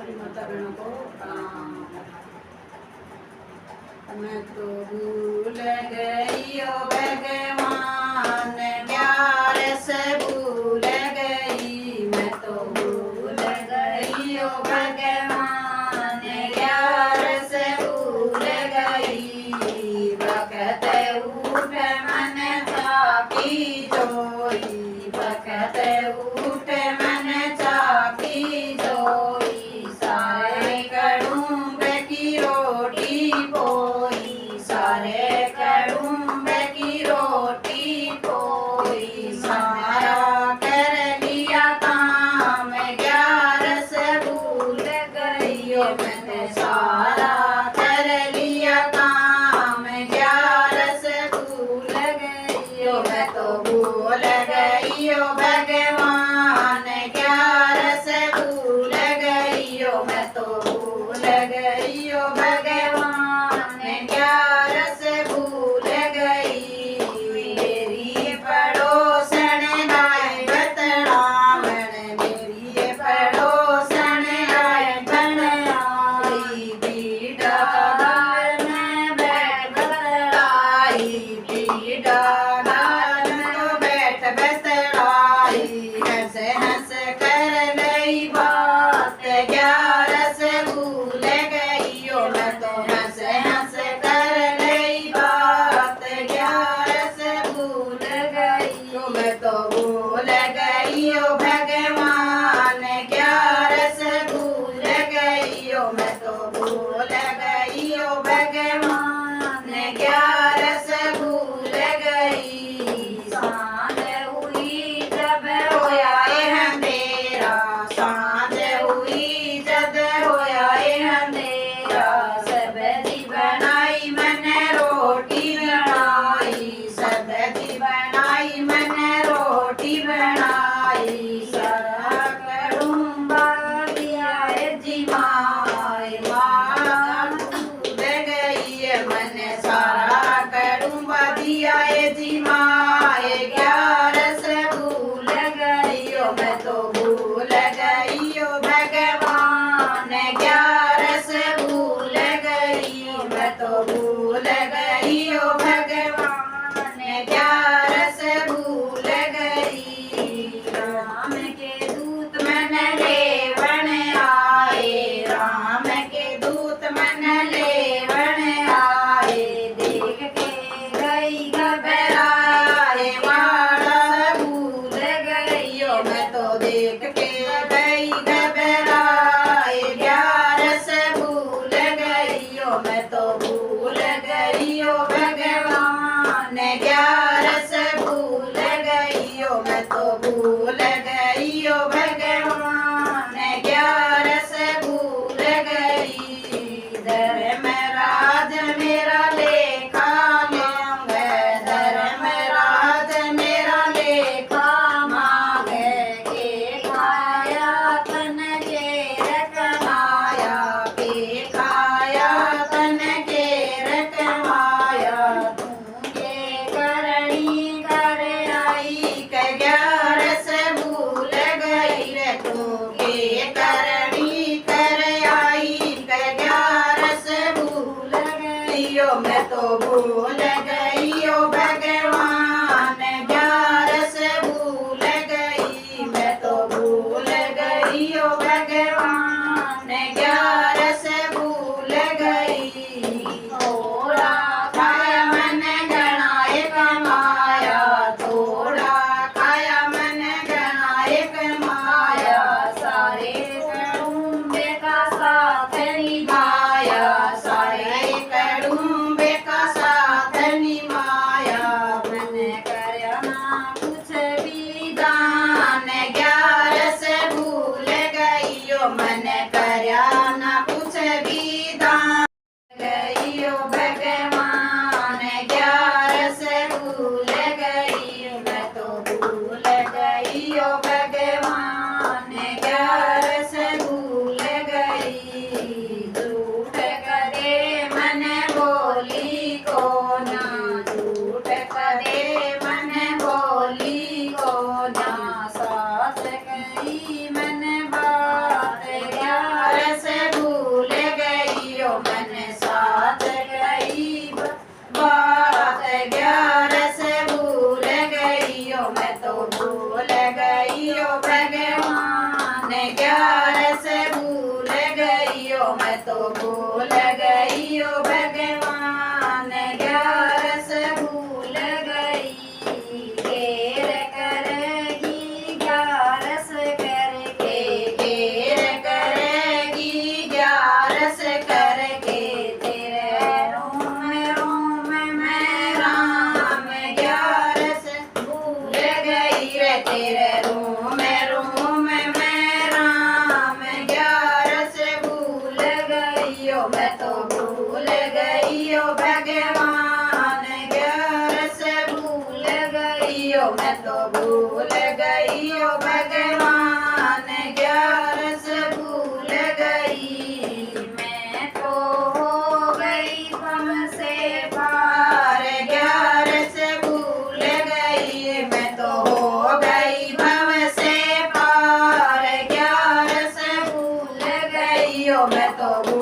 सभी माता बहनों को मैं तो भूल गई ओ भगवान, प्यार से भूल गई। मैं तो भूल गई ओ भगवान, प्यार से भूल गई। बखत उठ मन चाकी जोई, बखत उठ मन चाकी जोई। सारे कड़ूंब की रोटी पोई, सारे कड़ूंब की रोटी पोई। सारा कर लिया काम, 11 से भूल गई ओ मैं तो सारा कर लिया काम, 11 से भूल गई ओ मैं तो भूल गई ओ भगवान, 11 से भूल गई ओ मैं तो भूल गई ओ भगवान, 11 से भूल गई। मेरी पड़ोसन आए बतलावन, मेरी पड़ोसन आए बनाई। बीड़ा गाल में बैठ बतलाई, बीड़ा गाल में तो बैठ बतलाई। हंस हंस कर गई बात, 11 से भूल गई ओ मैं तो हंस हंस कर गई बात, 11 से भूल गई ओ मैं तो भूल गई ओ भगवान, 11 से भूल गई ओ मैं तो भूल गई ओ भगवान, 11 से भूल गई। सांझ हुई जब होया अंधेरा, सांझ हुई जब होया अंधेरा। सब्जी बनाई मैंने रोटी बनाई, सब्जी बनाई मैंने रोटी बनाई। सारा कड़ूंबा दिया जी माए, माँ डूब गई मैंने सारा कड़ूंबा दिया जी माए। 11 से भूल गई ओ मैं तो भूल गई ओ भगवान, मैं तो